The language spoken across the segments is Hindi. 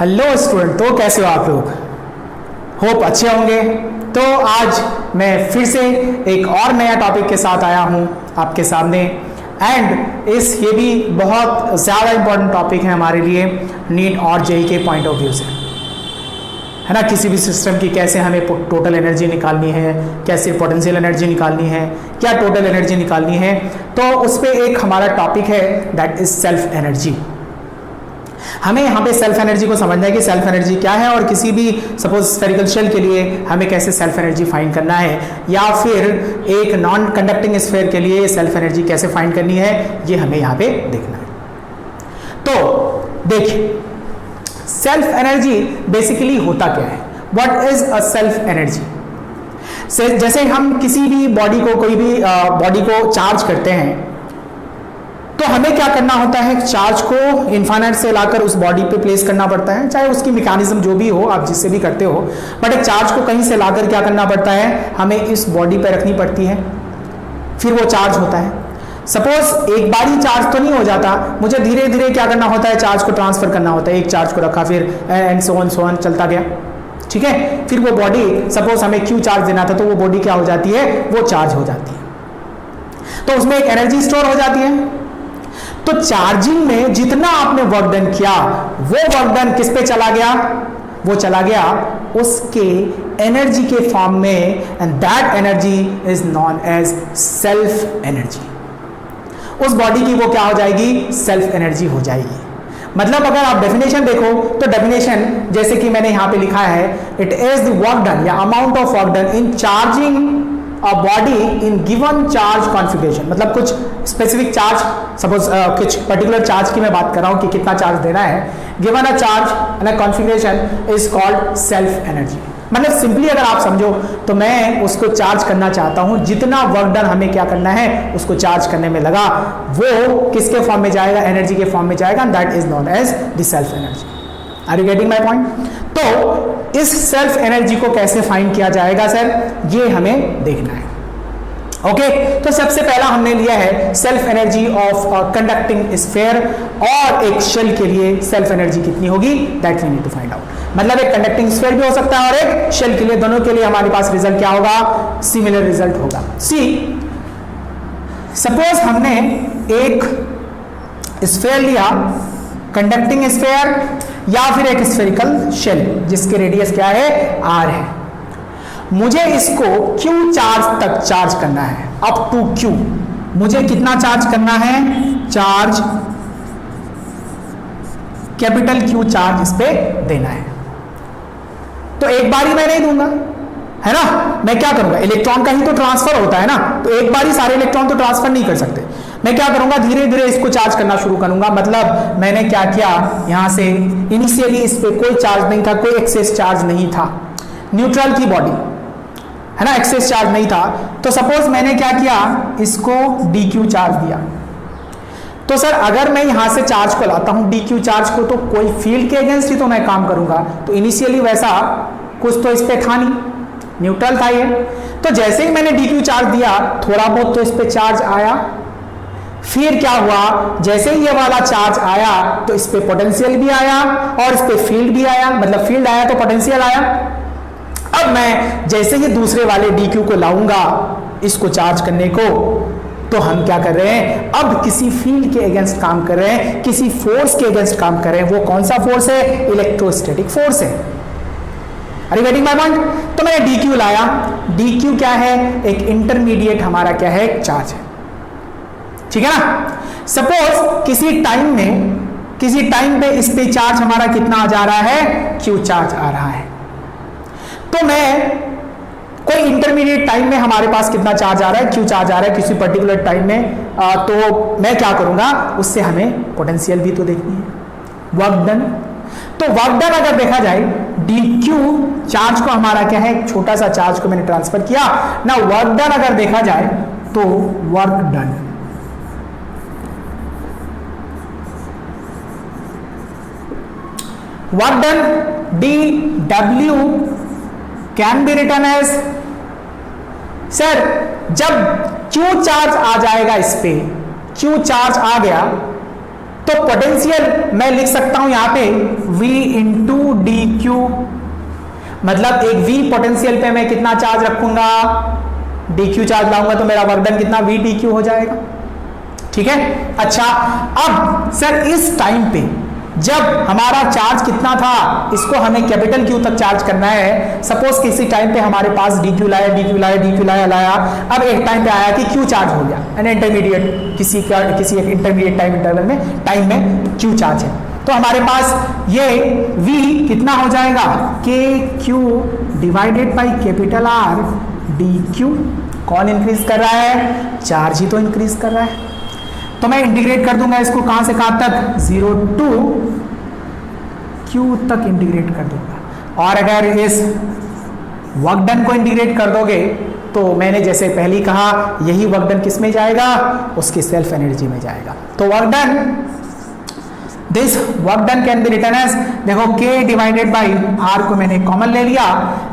हेलो स्टूडेंट, तो कैसे हो आप लोग? होप अच्छे होंगे। तो आज मैं फिर से एक और नया टॉपिक के साथ आया हूँ आपके सामने। एंड ये भी बहुत ज़्यादा इम्पोर्टेंट टॉपिक है हमारे लिए नीट और जेई के पॉइंट ऑफ व्यू से, है ना। किसी भी सिस्टम की कैसे हमें टोटल एनर्जी निकालनी है, कैसे पोटेंशियल एनर्जी निकालनी है, क्या टोटल एनर्जी निकालनी है, तो उस पर एक हमारा टॉपिक है दैट इज सेल्फ एनर्जी। हमें यहाँ पे सेल्फ एनर्जी को समझना है कि सेल्फ एनर्जी क्या है, और किसी भी सपोज स्फेरिकल शेल के लिए हमें कैसे सेल्फ एनर्जी फाइंड करना है, या फिर एक नॉन कंडक्टिंग स्फीयर के लिए सेल्फ एनर्जी कैसे फाइंड करनी है, ये हमें यहाँ पे देखना है। तो देखिए, सेल्फ एनर्जी बेसिकली होता क्या है, what is a self energy. जैसे हम किसी भी बॉडी को, कोई भी बॉडी को चार्ज करते हैं, तो हमें क्या करना होता है, चार्ज को इन्फाइनाइट से लाकर उस बॉडी पे प्लेस करना पड़ता है, चाहे उसकी मैकेनिज्म जो भी हो, आप जिससे भी करते हो, बट एक चार्ज को कहीं से लाकर क्या करना पड़ता है, हमें इस बॉडी पे रखनी पड़ती है, फिर वो चार्ज होता है। सपोज एक बार ही चार्ज तो नहीं हो जाता, मुझे धीरे धीरे क्या करना होता है, चार्ज को ट्रांसफर करना होता है। एक चार्ज को रखा, फिर एंड सो ऑन चलता गया, ठीक है। फिर वो बॉडी, सपोज हमें क्यू चार्ज देना था, तो वो बॉडी क्या हो जाती है, वो चार्ज हो जाती है, तो उसमें एक एनर्जी स्टोर हो जाती है। तो चार्जिंग में जितना आपने वर्क डन किया, वो वर्क डन किस पे चला गया, वो चला गया उसके एनर्जी के फॉर्म में, and that energy is known as self energy. उस बॉडी की वो क्या हो जाएगी, सेल्फ एनर्जी हो जाएगी। मतलब अगर आप डेफिनेशन देखो, तो डेफिनेशन जैसे कि मैंने यहां पे लिखा है, it is the work done या amount of work done in charging a body in given charge configuration. मतलब कुछ स्पेसिफिक चार्ज, सपोज कुछ पर्टिकुलर चार्ज की मैं बात कर रहा हूं कि कितना चार्ज देना है, given a charge and a configuration is called self energy. मतलब सिंपली अगर आप समझो, तो मैं उसको चार्ज करना चाहता हूं, जितना वर्क डन हमें क्या करना है, उसको चार्ज करने में लगा, वो किसके फॉर्म में जाएगा, एनर्जी के फॉर्म में जाएगा, that is known as the self energy. Are you getting my point? तो इस सेल्फ एनर्जी को कैसे फाइंड किया जाएगा सर, ये हमें देखना है। ओके, तो सबसे पहला हमने लिया है self energy of conducting sphere, और एक शेल के लिए सेल्फ एनर्जी कितनी होगी, that we need to find out. मतलब एक कंडक्टिंग स्फीयर भी हो सकता है और एक शेल के लिए, दोनों के लिए हमारे पास रिजल्ट क्या होगा, सिमिलर रिजल्ट होगा। सी सपोज हमने एक स्फीयर लिया, कंडक्टिंग स्फीयर, या फिर एक स्फेरिकल शेल जिसके रेडियस क्या है, आर है। मुझे इसको क्यू चार्ज तक चार्ज करना है, अप टू क्यू। मुझे कितना चार्ज करना है, चार्ज कैपिटल क्यू चार्ज इस पे देना है। तो एक बार ही मैं नहीं दूंगा, है ना। मैं क्या करूंगा, इलेक्ट्रॉन का ही तो ट्रांसफर होता है ना, तो एक बार ही सारे इलेक्ट्रॉन तो ट्रांसफर नहीं कर सकते। मैं क्या करूंगा, धीरे धीरे इसको चार्ज करना शुरू करूंगा। मतलब मैंने क्या किया, यहां से इनिशियली इस पे कोई चार्ज नहीं था, कोई एक्सेस चार्ज नहीं था, न्यूट्रल थी बॉडी, है ना, एक्सेस चार्ज नहीं था। तो सपोज मैंने क्या किया, इसको DQ चार्ज दिया। तो सर अगर मैं यहां से चार्ज को लाता हूं DQ चार्ज को, तो कोई फील्ड के अगेंस्ट ही तो मैं काम करूंगा। तो इनिशियली वैसा कुछ तो इस पे था नहीं, न्यूट्रल था ये। तो जैसे ही मैंने DQ चार्ज दिया, थोड़ा बहुत तो इस पे चार्ज आया। फिर क्या हुआ, जैसे ही ये वाला चार्ज आया, तो इस पे पोटेंशियल भी आया और इस पे फील्ड भी आया। मतलब फील्ड आया तो पोटेंशियल आया। अब मैं जैसे ही दूसरे वाले DQ को लाऊंगा इसको चार्ज करने को, तो हम क्या कर रहे हैं, अब किसी फील्ड के अगेंस्ट काम कर रहे हैं, किसी फोर्स के अगेंस्ट काम कर रहे हैं। वो कौन सा फोर्स है, इलेक्ट्रोस्टैटिक फोर्स है। Are you getting my point? तो मैंने DQ लाया। DQ क्या है, एक इंटरमीडिएट हमारा क्या है, चार्ज है, ठीक है ना। सपोज किसी टाइम पे इस पे चार्ज हमारा कितना जा रहा है, Q चार्ज आ रहा है। तो मैं कोई इंटरमीडिएट टाइम में हमारे पास कितना चार्ज आ रहा है, Q चार्ज आ रहा है किसी पर्टिकुलर टाइम में। तो मैं क्या करूंगा, उससे हमें पोटेंशियल भी तो देखनी है, वर्क डन। तो वर्क डन अगर देखा जाए, DQ चार्ज को हमारा क्या है, एक छोटा सा चार्ज को मैंने ट्रांसफर किया ना। वर्क डन अगर देखा जाए, तो work done dW can be written as, sir जब Q चार्ज आ जाएगा, इस पे Q चार्ज आ गया, तो पोटेंशियल मैं लिख सकता हूं यहां पे V इंटू डी क्यू, मतलब एक V पोटेंशियल पे मैं कितना चार्ज रखूंगा, डी क्यू चार्ज लाऊंगा तो मेरा वर्क डन कितना V डी क्यू हो जाएगा। ठीक है। अच्छा, अब सर इस टाइम पे जब हमारा चार्ज कितना था, इसको हमें कैपिटल क्यू तक चार्ज करना है। सपोज किसी टाइम पे हमारे पास डी क्यू लाया, डी क्यू लाया, डी क्यू लाया, अब एक टाइम पे आया कि क्यू चार्ज हो गया, यानी इंटरमीडिएट किसी एक इंटरमीडिएट टाइम इंटरवल में टाइम में क्यू चार्ज है, तो हमारे पास ये V कितना हो जाएगा, के Q divided by capital R D Q. कौन इंक्रीज कर रहा है, चार्ज ही तो इंक्रीज कर रहा है। तो मैं इंटीग्रेट कर दूंगा इसको कहां से कहां तक, 0 टू Q तक इंटीग्रेट कर दूंगा। और अगर इस वर्क डन को इंटीग्रेट कर दोगे तो मैंने जैसे पहले ही कहा, यही वर्क डन किस में जाएगा, उसकी सेल्फ एनर्जी में जाएगा। तो work done, this work done can be written as, देखो K डिवाइडेड बाई R को मैंने कॉमन ले लिया,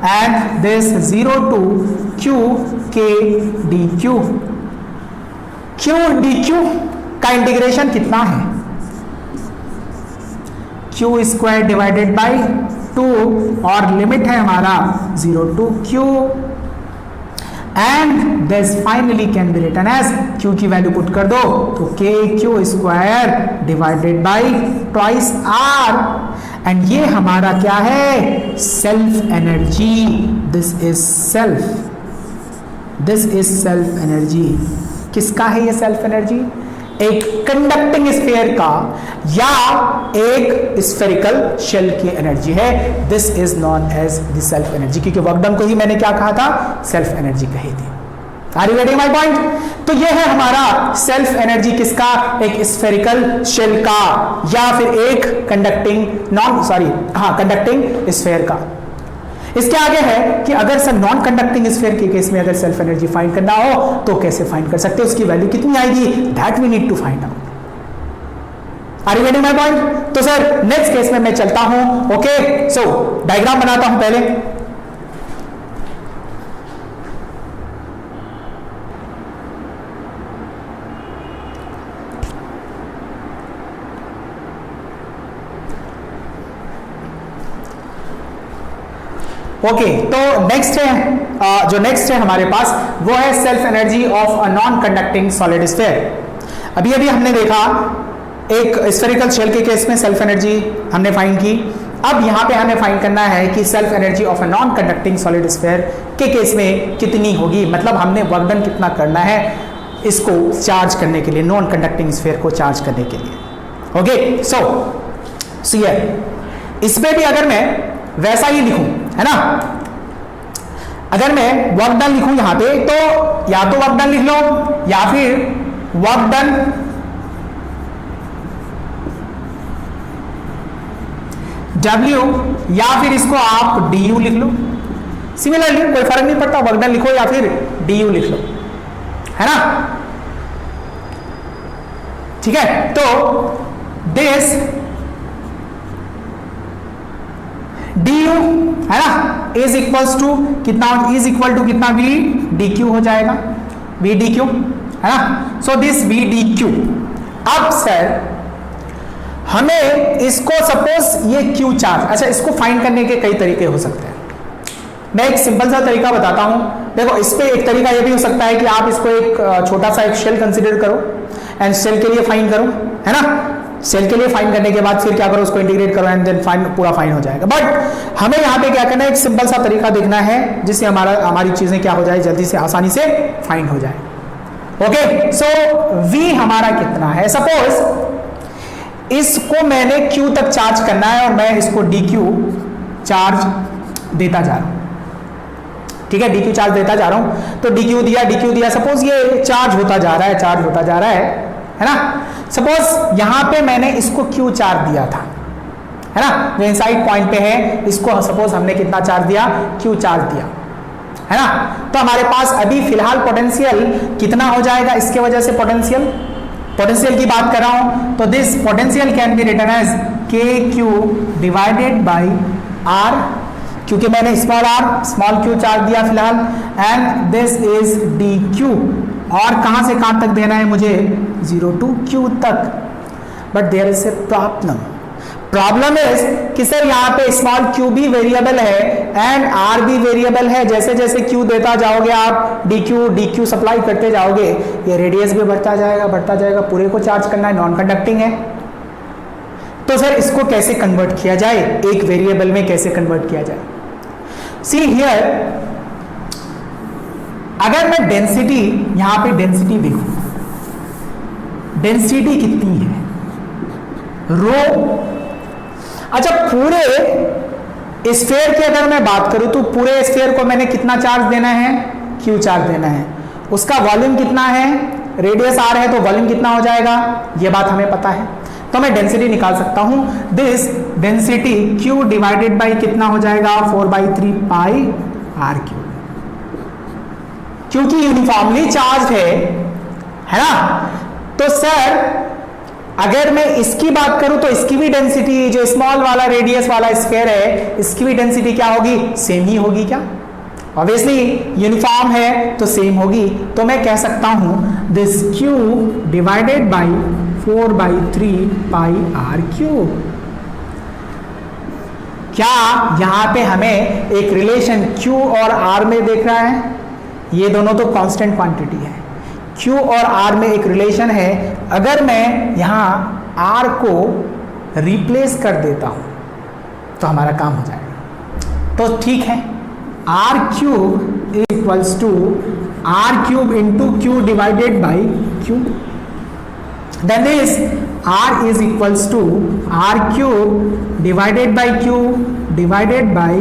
and this 0 to Q K d q. Q d q का इंटीग्रेशन कितना है, Q स्क्वायर डिवाइडेड बाई 2, और लिमिट है हमारा 0 to Q, and this finally can be written as, Q की वैल्यू पुट कर दो तो k q square divided by twice R, and ये हमारा क्या है, self energy. This is self energy. किसका है ये सेल्फ एनर्जी, एक कंडक्टिंग स्फीयर का या एक स्फेरिकल शेल की एनर्जी है। This is known as the self energy, क्योंकि वर्क डन को ही मैंने क्या कहा था, सेल्फ एनर्जी कही थी। Are you getting my point? तो ये है हमारा सेल्फ एनर्जी किसका, एक स्फेरिकल शेल का या फिर एक कंडक्टिंग स्फीयर का। इसके आगे है कि अगर सर नॉन कंडक्टिंग स्फीयर के केस में अगर सेल्फ एनर्जी फाइंड करना हो तो कैसे फाइंड कर सकते हो, उसकी वैल्यू कितनी आएगी, that we need to find out. Are you getting my point? तो सर नेक्स्ट केस में मैं चलता हूं। ओके, सो डायग्राम बनाता हूं पहले। ओके, तो नेक्स्ट है जो नेक्स्ट है हमारे पास वो है self energy of a non conducting solid sphere. अभी हमने देखा एक स्फेरिकल शेल के केस में सेल्फ एनर्जी हमने फाइंड की। अब यहाँ पे हमें फाइंड करना है कि self energy of a non conducting solid sphere के केस में कितनी होगी, मतलब हमने वर्क डन कितना करना है इसको चार्ज करने के लिए, नॉन कंडक्टिंग स्फीयर को चार्ज करने के लिए। ओके, सो इसमें भी अगर मैं वैसा ही लिखूं, है ना, अगर मैं वर्क डन लिखूं यहां पे, तो या तो वर्क डन लिख लो या फिर वर्क डन W, या फिर इसको आप DU लिख लो। सिमिलरली कोई फर्क नहीं पड़ता, वर्क डन लिखो या फिर DU लिख लो, है ना। ठीक है, तो दिस DU है ना इज इक्वल्स टू कितना, इज इक्वल टू कितना, V DQ हो जाएगा, V DQ, है ना। So this V DQ। अब सर हमें इसको सपोज ये Q चार्ज, अच्छा इसको फाइंड करने के कई तरीके हो सकते हैं। मैं एक सिंपल सा तरीका बताता हूं। देखो, इस पे एक तरीका ये भी हो सकता है कि आप इसको एक छोटा सा एक शेल कंसीडर करो एंड शेल के लिए फाइंड करो, है ना। सेल के लिए फाइंड करने के बाद फिर क्या करो, उसको इंटीग्रेट करो एंड देन फाइंड, पूरा फाइंड हो जाएगा। बट हमें यहाँ पे क्या करना है, एक सिंपल सा तरीका देखना है जिससे हमारी चीजें क्या हो जाए, जल्दी से आसानी से फाइंड हो जाए। ओके, सो V हमारा कितना है, सपोज इसको मैंने Q तक चार्ज करना है और मैं इसको DQ चार्ज देता जा रहा हूं। ठीक है, DQ चार्ज देता जा रहा हूं, तो DQ दिया, सपोज ये चार्ज होता जा रहा है ना। सपोज यहां पे मैंने इसको Q चार्ज दिया था, है ना, जो इनसाइड पॉइंट पे है, इसको सपोज हमने कितना चार्ज दिया, Q चार्ज दिया, है ना। तो हमारे पास अभी फिलहाल पोटेंशियल कितना हो जाएगा, इसके वजह से पोटेंशियल की बात कर रहा हूं, तो this potential can be written as KQ divided by R, क्योंकि मैंने स्मॉल q चार्ज दिया फिलहाल, एंड दिस इज DQ। और कहां से कहां तक देना है मुझे, 0 टू Q तक, but there is a problem is कि सर यहाँ पे स्मॉल q भी वेरिएबल है एंड r भी वेरिएबल है। जैसे जैसे q देता जाओगे आप dq सप्लाई करते जाओगे, ये रेडियस भी बढ़ता जाएगा, पूरे को चार्ज करना है, नॉन कंडक्टिंग है। तो सर इसको कैसे कन्वर्ट किया जाए, एक वेरिएबल में कैसे कन्वर्ट किया जाए? सी हियर, अगर मैं डेंसिटी, यहां पे डेंसिटी देखूं, डेंसिटी कितनी है, रो। अच्छा, पूरे स्फीयर की अगर मैं बात करूं तो पूरे स्फीयर को मैंने कितना चार्ज देना है, q चार्ज देना है। उसका वॉल्यूम कितना है, रेडियस r है, तो वॉल्यूम कितना हो जाएगा, ये बात हमें पता है। तो मैं डेंसिटी निकाल सकता हूं, this density q divided by कितना हो जाएगा, 4/3 पाई r क्यूब, क्योंकि यूनिफॉर्मली चार्ज है ना। तो सर अगर मैं इसकी बात करूं तो इसकी भी डेंसिटी, जो स्मॉल वाला रेडियस वाला स्फीयर है, इसकी भी डेंसिटी क्या होगी, सेम ही होगी क्या? ऑब्वियसली यूनिफॉर्म है तो सेम होगी। तो मैं कह सकता हूं this q divided by 4/3 pi r cube. क्या यहां पे हमें एक रिलेशन q और r में देख रहा है? ये दोनों तो कांस्टेंट क्वांटिटी है, q और r में एक रिलेशन है। अगर मैं यहाँ r को रिप्लेस कर देता हूं तो हमारा काम हो जाएगा। तो ठीक है, r cube is equals to r cube into q divided by q, then this r is equals to r cube divided by q divided by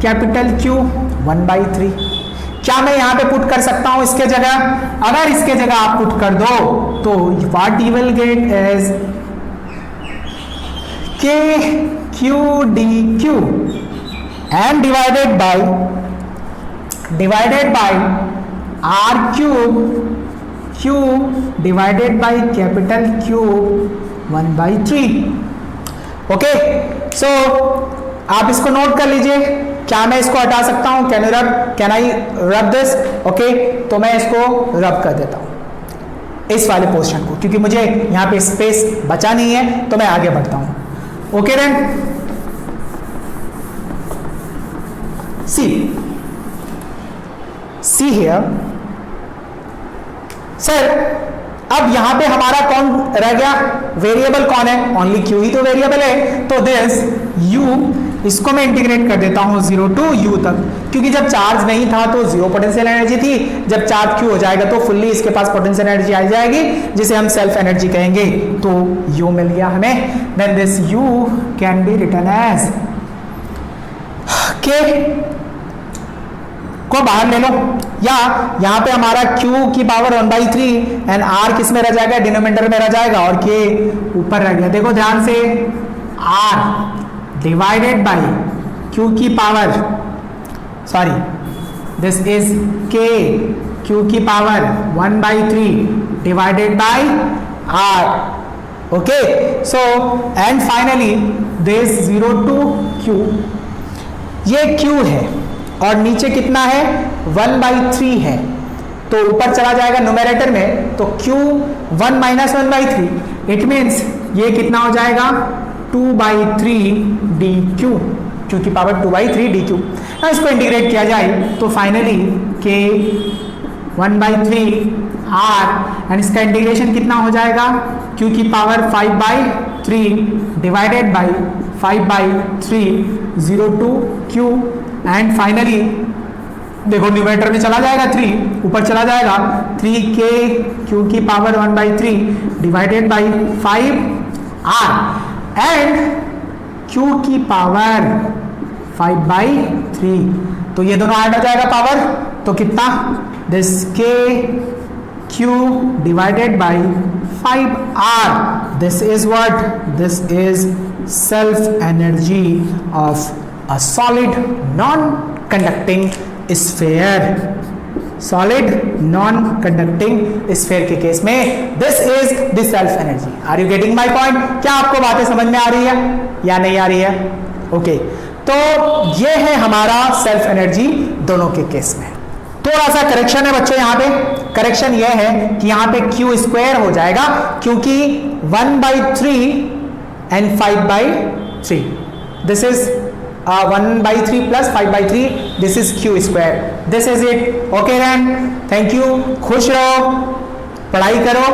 capital Q 1/3। क्या मैं यहां पे पुट कर सकता हूं इसके जगह? अगर इसके जगह आप पुट कर दो तो what you will get is k q dq and divided by r cube q divided by capital Q 1/3। Okay, so आप इसको नोट कर लीजिए। क्या मैं इसको हटा सकता हूं? Can I rub this? Okay, तो मैं इसको रब कर देता हूं इस वाले पोर्शन को, क्योंकि मुझे यहां पे स्पेस बचा नहीं है, तो मैं आगे बढ़ता हूं। Okay then, see here sir, अब यहां पे हमारा कौन रह गया, वेरिएबल कौन है? ओनली q ही तो वेरिएबल है। तो दिस u, इसको मैं इंटीग्रेट कर देता हूं 0 टू u तक, क्योंकि जब चार्ज नहीं था तो 0 पोटेंशियल एनर्जी थी, जब चार्ज q हो जाएगा तो फुल्ली इसके पास पोटेंशियल एनर्जी आ जाएगी, जिसे हम सेल्फ एनर्जी कहेंगे। तो u मिल गया हमें। Then this u can be written as k को बाहर ले लो, या यहां पे हमारा q की पावर 1/3 एंड r किस में रह जाएगा, डिनोमिनेटर में रह जाएगा, और k ऊपर रह गया। देखो ध्यान से, r डिवाइडेड बाय q की power, sorry this is k q की power 1/3 divided by r। Okay, so and finally this 0 to q, ये q है और नीचे कितना है, 1/3 है, तो ऊपर चला जाएगा न्यूमरेटर में, तो q 1 माइनस 1/3, इट मीन्स ये कितना हो जाएगा, 2/3 dq, q की पावर 2/3 dq। अब इसको इंटीग्रेट किया जाए तो फाइनली k 1/3 r एंड इसका इंटीग्रेशन कितना हो जाएगा, q की power 5/3 divided by 5/3 0 to q and finally देखो न्यूमरेटर में चला जाएगा 3, ऊपर चला जाएगा 3k q की power 1/3 divided by 5r and q की पावर 5/3, तो ये दोनों ऐड हो जाएगा पावर, तो कितना, this k q divided by 5r, this is what, this is self energy of a solid non conducting sphere. Solid non conducting sphere के केस में this is the self energy. Are you getting my point? क्या आपको बातें समझ में आ रही है या नहीं आ रही है? ओके, तो ये है हमारा सेल्फ एनर्जी दोनों के केस में। थोड़ा सा करेक्शन है बच्चों, यहाँ पे करेक्शन यह है कि यहाँ पे क्यू स्क्वायर हो जाएगा, क्योंकि 1/3 and 5/3, this is 1/3 plus 5/3, this is q square, this is it. Okay then, thank you, खुश रहो, पढ़ाई करो।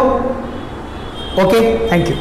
Okay, thank you.